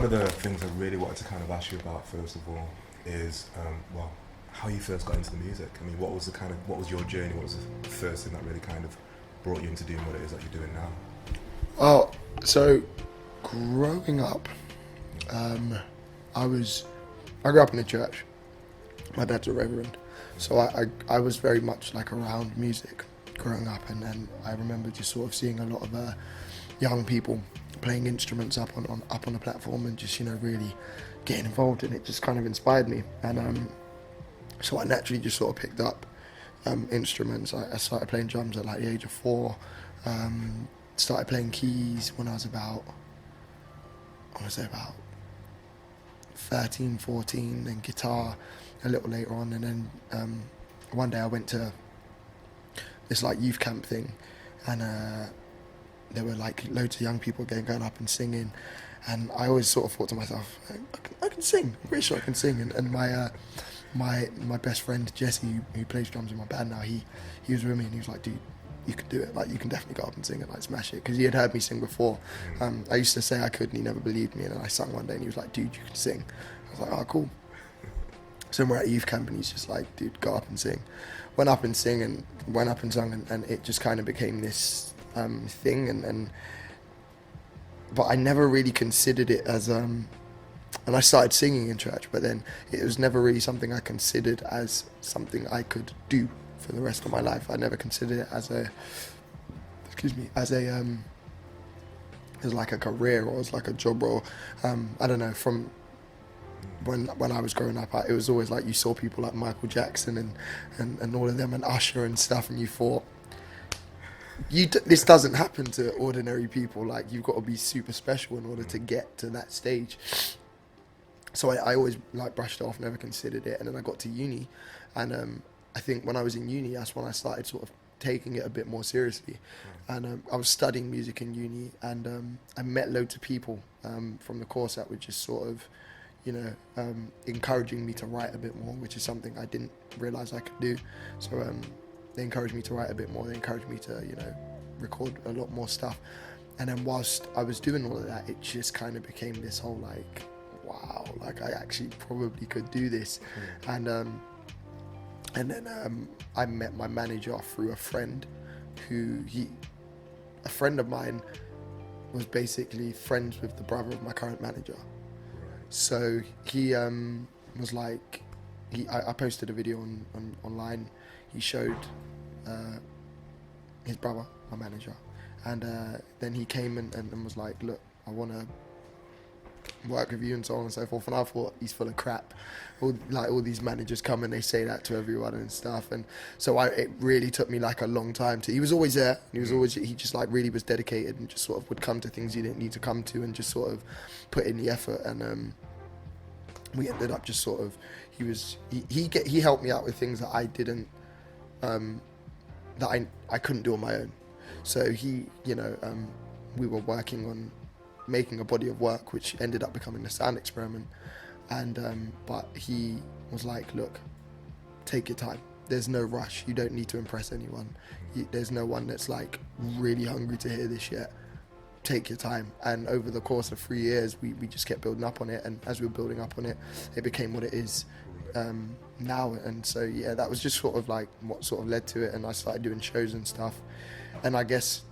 one of the things I really wanted to kind of ask you about first of all is, well, how you first got into the music. I mean, what was your journey? What was the first thing that really kind of brought you into doing what it is that you're doing now? Well, so growing up, I grew up in a church. My dad's a reverend, so I was very much like around music growing up, and then I remember just sort of seeing a lot of young people playing instruments up on the platform, and just really getting involved in it. Just kind of inspired me, and so I naturally just sort of picked up instruments. I started playing drums at like the age of 4. Started playing keys when I was about 13, 14, then guitar a little later on, and then one day I went to this like youth camp thing, and there were like loads of young people going up and singing, and I always sort of thought to myself, I can sing, I'm pretty sure I can sing, and my best friend Jesse, who plays drums in my band now, he was with me, and he was like, dude, you can do it, like you can definitely go up and sing and like smash it, because he had heard me sing before. I used to say I could, and he never believed me, and then I sung one day and he was like, dude, you can sing. I was like, oh cool. So we're at youth camp and he's just like, dude, go up and sing. Went up and sung, and it just kind of became this thing, but I never really considered it as and I started singing in church, but then it was never really something I considered as something I could do for the rest of my life. I never considered it as like a career or as like a job role. I don't know, from when I was growing up, it was always like you saw people like Michael Jackson and all of them, and Usher and stuff, and you thought, this doesn't happen to ordinary people. Like, you've got to be super special in order to get to that stage. So I always like brushed it off, never considered it. And then I got to uni, and I think when I was in uni, that's when I started sort of taking it a bit more seriously. And I was studying music in uni, and I met loads of people from the course that were just sort of, encouraging me to write a bit more, which is something I didn't realise I could do. So they encouraged me to write a bit more. They encouraged me to, record a lot more stuff. And then whilst I was doing all of that, it just kind of became this whole like, wow, like I actually probably could do this. And then I met my manager through a friend a friend of mine was basically friends with the brother of my current manager. So he was like, I posted a video online. He showed his brother, my manager, and then he came and was like, look, I want to work with you and so on and so forth. And I thought, he's full of crap. All these managers come and they say that to everyone and stuff. And so it really took me like a long time he was always there. He just like really was dedicated and just sort of would come to things he didn't need to come to and just sort of put in the effort. And we ended up just sort of, he helped me out with things that I didn't, that I couldn't do on my own. So we were working on making a body of work which ended up becoming the sound experiment, and but he was like, look, take your time, there's no rush, you don't need to impress anyone, there's no one that's like really hungry to hear this yet, take your time. And over the course of 3 years we just kept building up on it, and as we were building up on it, it became what it is now. And so that was just sort of like what sort of led to it, and I started doing shows and stuff, and I guess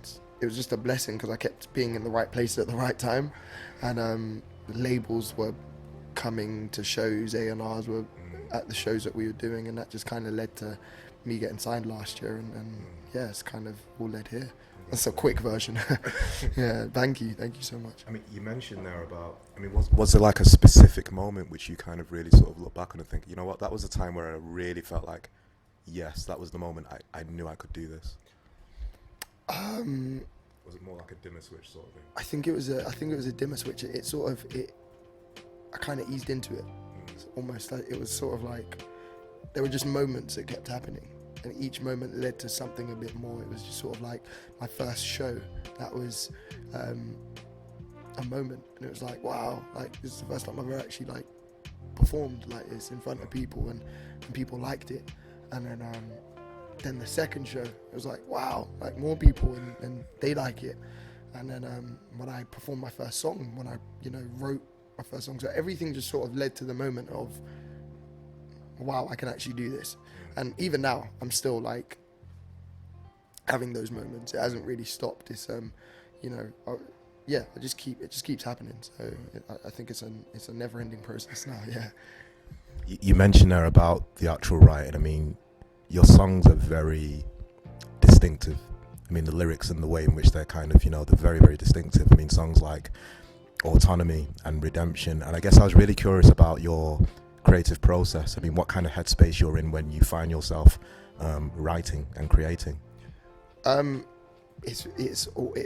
it was just a blessing because I kept being in the right place at the right time, and labels were coming to shows, A&Rs were at the shows that we were doing, and that just kind of led to me getting signed last year, and it's kind of all led here. That's a quick version. Yeah, thank you so much. I mean, you mentioned there about, was there like a specific moment which you kind of really sort of look back on and think, you know what, that was a time where I really felt like, yes, that was the moment I knew I could do this? Was it more like a dimmer switch sort of thing? I think it was a dimmer switch. I kind of eased into it. It's almost like it was sort of like there were just moments that kept happening, and each moment led to something a bit more. It was just sort of like my first show. That was a moment, and it was like, wow, like this is the first time I've ever actually like performed like this in front of people, and people liked it. And then the second show, it was like, wow, like more people, and they like it. And then when I performed my first song, when I wrote my first song. So everything just sort of led to the moment of, wow, I can actually do this. And even now, I'm still like having those moments. It hasn't really stopped. It's it just keeps happening. So I think it's a never-ending process now. Yeah. You mentioned there about the actual writing. I mean, your songs are very distinctive. I mean, the lyrics and the way in which they're kind of, they're very, very distinctive. I mean, songs like Autonomy and Redemption. And I guess I was really curious about your creative process. I mean, what kind of headspace you're in when you find yourself writing and creating? It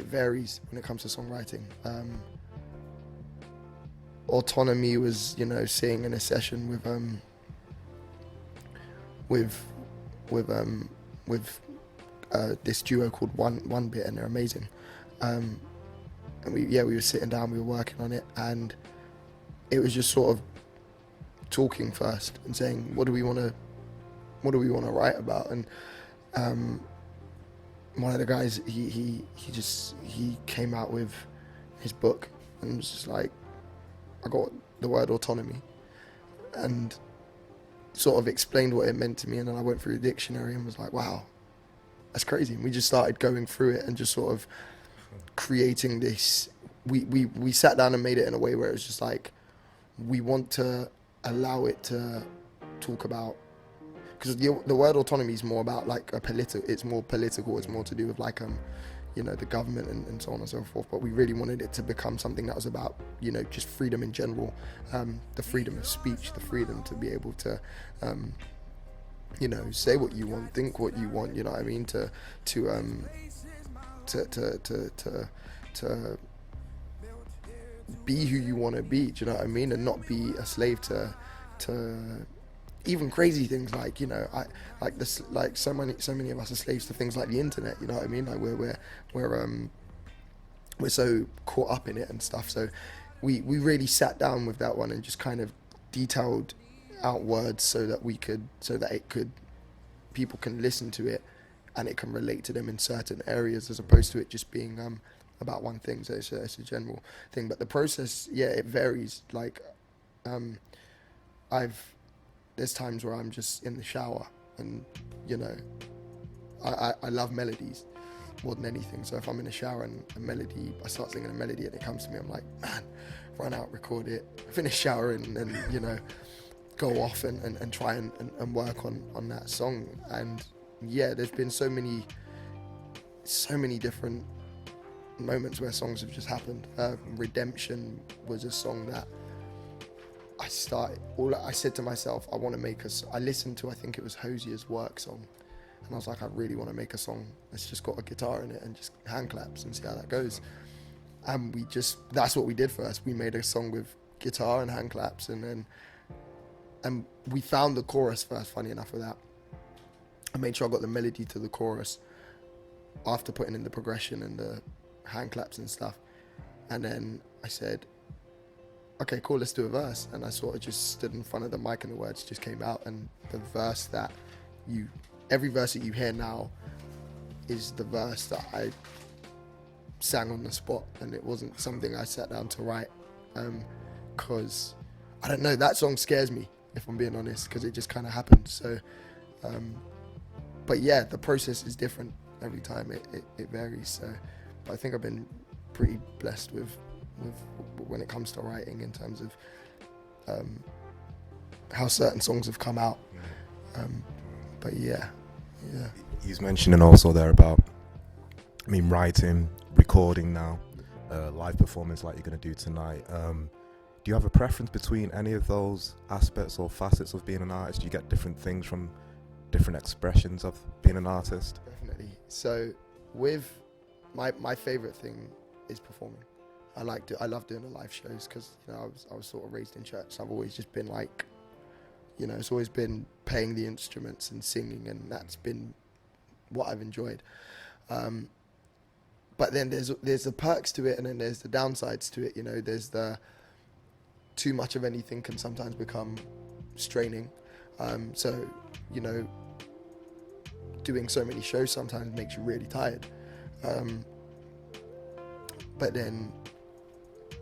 varies when it comes to songwriting. Autonomy was, sitting in a session with this duo called One Bit, and they're amazing. And we were sitting down, we were working on it, and it was just sort of talking first and saying, what do we want to write about? And one of the guys, he came out with his book and was just like, I got the word autonomy, and sort of explained what it meant to me. And then I went through the dictionary and was like, wow, that's crazy. And we just started going through it and just sort of creating this. We sat down and made it in a way where it was just like, we want to allow it to talk about, because the word autonomy is more about like it's more political, it's more to do with like the government and so on and so forth. But we really wanted it to become something that was about just freedom in general, the freedom of speech, the freedom to be able to say what you want, think what you want, you know what I mean, to be who you want to be, do you know what I mean, and not be a slave to even crazy things like so many of us are slaves to things like the internet, you know what I mean, like we're so caught up in it and stuff. So we really sat down with that one and just kind of detailed out words so that people can listen to it and it can relate to them in certain areas, as opposed to it just being about one thing. So it's a general thing, but the process, it varies. Like there's times where I'm just in the shower and I love melodies more than anything. So if I'm in the shower and I start singing a melody and it comes to me, I'm like, man, run out, record it, finish showering, and go off and try and work on that song. And there's been so many different moments where songs have just happened. Redemption was a song that I said to myself, I listened to, I think it was Hosier's Work song, and I was like, I really want to make a song that's just got a guitar in it and just hand claps and see how that goes. And that's what we did first. We made a song with guitar and hand claps, and we found the chorus first, funny enough, with that. I made sure I got the melody to the chorus after putting in the progression and the hand claps and stuff. And then I said, okay, cool, let's do a verse. And I sort of just stood in front of the mic and the words just came out. And the verse every verse that you hear now is the verse that I sang on the spot. And it wasn't something I sat down to write. Cause I don't know, that song scares me, if I'm being honest, because it just kind of happened. So, but the process is different every time. It varies. So, but I think I've been pretty blessed with when it comes to writing, in terms of how certain songs have come out. But yeah. He's mentioning also there about, writing, recording now, live performance like you're going to do tonight. Do you have a preference between any of those aspects or facets of being an artist? Do you get different things from different expressions of being an artist? Definitely. So with my favorite thing is performing. I love doing the live shows because I was sort of raised in church. So I've always just been like, it's always been playing the instruments and singing, and that's been what I've enjoyed. But then there's the perks to it, and then there's the downsides to it. There's the too much of anything can sometimes become straining. So doing so many shows sometimes makes you really tired. But then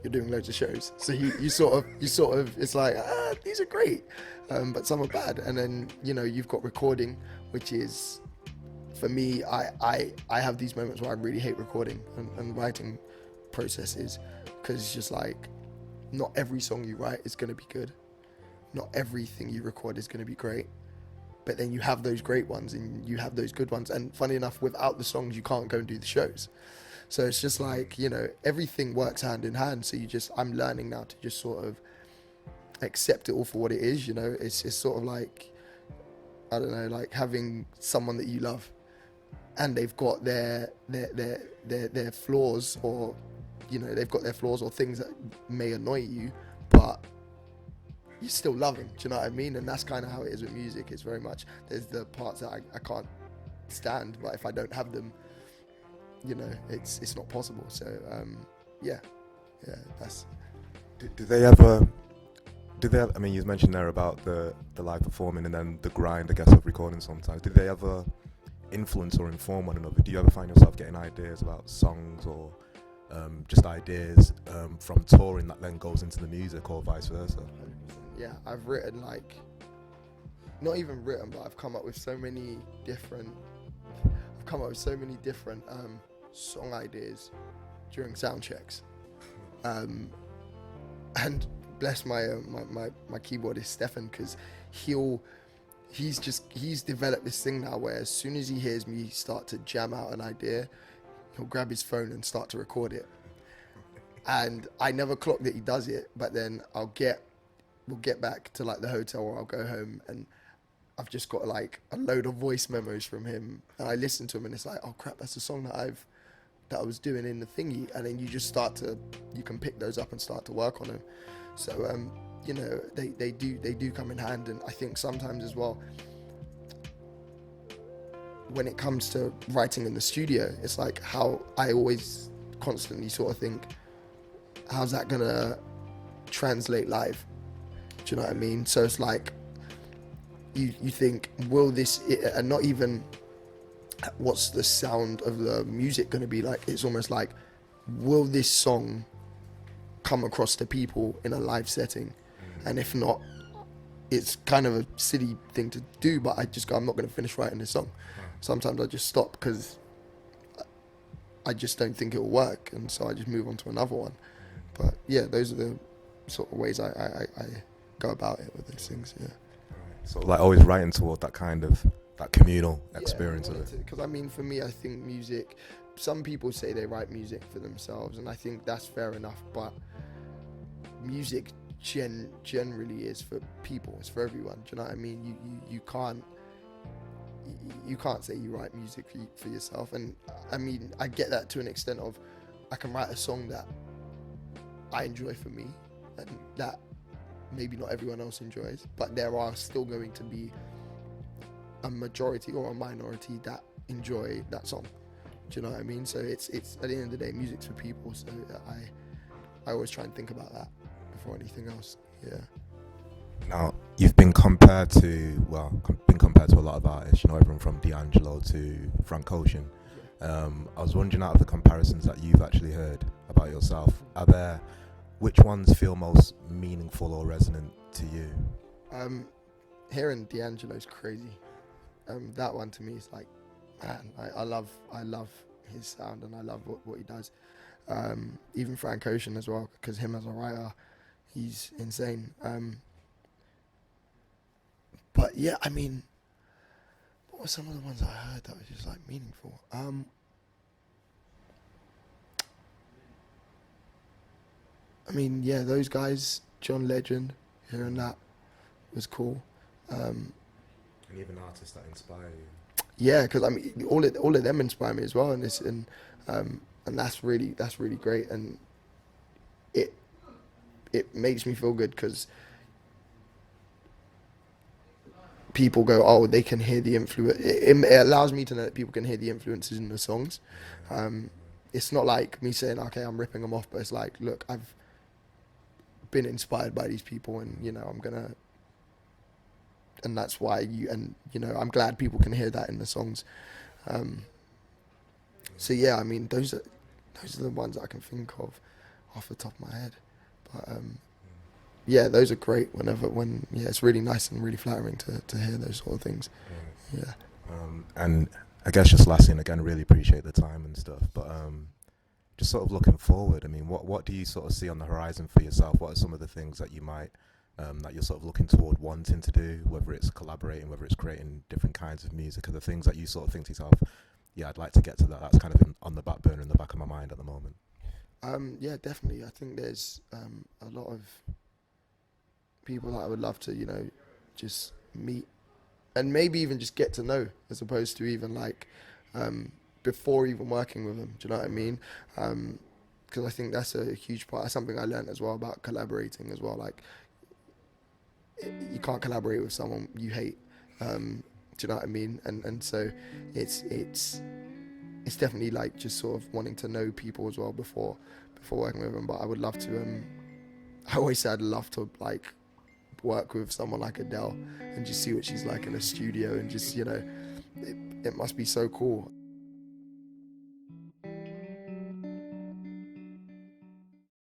you're doing loads of shows, so you sort of it's like, these are great, but some are bad. And then you've got recording, which is, for me, I have these moments where I really hate recording and writing processes, because it's just like, not every song you write is going to be good, not everything you record is going to be great, but then you have those great ones and you have those good ones, and funny enough, without the songs you can't go and do the shows. So it's just like, everything works hand in hand. So I'm learning now to just sort of accept it all for what it is. It's sort of like, I don't know, like having someone that you love, and they've got their flaws, or they've got their flaws or things that may annoy you, but you still love them. Do you know what I mean? And that's kind of how it is with music. It's very much, there's the parts that I can't stand, but if I don't have them, it's not possible. So yeah, that's. Do they ever? I mean, you mentioned there about the live performing and then the grind, I guess, of recording sometimes. Did they ever influence or inform one another? Do you ever find yourself getting ideas about songs or just ideas from touring that then goes into the music, or vice versa? 100%. Yeah, I've written, not even written, but I've come up with so many different song ideas during sound checks, and bless my keyboardist Stefan, because he's developed this thing now where as soon as he hears me start to jam out an idea, he'll grab his phone and start to record it. And I never clock that he does it, but then we'll get back to the hotel, or I'll go home and I've just got a load of voice memos from him, and I listen to him and it's like, oh crap, that's a song that I was doing in the thingy. And then you just you can pick those up and start to work on them. So they do come in hand. And I think sometimes as well, when it comes to writing in the studio, it's like how I always constantly sort of think, how's that gonna translate live? Do you know what I mean? So it's like, you think, will this, and not even what's the sound of the music going to be like, it's almost like, will this song come across to people in a live setting? And if not, it's kind of a silly thing to do, but I just go, I'm not going to finish writing this song. Sometimes I just stop because I just don't think it will work, and so I just move on to another one. But yeah, those are the sort of ways I go about it with these things. Yeah. So always writing toward that kind of that communal experience of it. Because I mean, for me, I think music, some people say they write music for themselves, and I think that's fair enough, but music generally is for people, it's for everyone. Do you know what I mean? You can't say you write music for yourself. And I mean, I get that to an extent of, I can write a song that I enjoy for me and that maybe not everyone else enjoys, but there are still going to be a majority or a minority that enjoy that song. Do you know what I mean? So it's at the end of the day, music's for people. So I always try and think about that before anything else. Yeah. Now, you've been compared to a lot of artists, everyone from D'Angelo to Frank Ocean. I was wondering, out of the comparisons that you've actually heard about yourself, which ones feel most meaningful or resonant to you? Hearing D'Angelo's crazy. That one to me is like, man, I love his sound and I love what he does. Even Frank Ocean as well, because him as a writer, he's insane. But yeah, I mean, what were some of the ones I heard that was just like meaningful? I mean, yeah, those guys, John Legend, hearing that was cool. And even artists that inspire you. Yeah, because I mean, all of them inspire me as well, and that's really great, and it makes me feel good because people go, oh, they can hear the influence. It allows me to know that people can hear the influences in the songs. It's not like me saying, okay, I'm ripping them off, but it's like, look, I've been inspired by these people, and I'm gonna, and that's why I'm glad people can hear that in the songs. So yeah, I mean, those are the ones I can think of off the top of my head. But yeah, those are great. It's really nice and really flattering to hear those sort of things. Yeah. And I guess just lastly, and again, really appreciate the time and stuff. But just sort of looking forward. I mean, what do you sort of see on the horizon for yourself? What are some of the things that you might that you're sort of looking toward wanting to do? Whether it's collaborating, whether it's creating different kinds of music, are the things that you sort of think to yourself, yeah, I'd like to get to that. That's kind of on the back burner in the back of my mind at the moment. Yeah, definitely. I think there's a lot of people that I would love to, just meet and maybe even just get to know, as opposed to even like before even working with them. Do you know what I mean? Because I think that's a huge part. That's something I learned as well about collaborating as well. Like, you can't collaborate with someone you hate. Do you know what I mean? And so it's definitely like just sort of wanting to know people as well before working with them. But I would love to. I always said I'd love to like work with someone like Adele and just see what she's like in a studio, and just it must be so cool.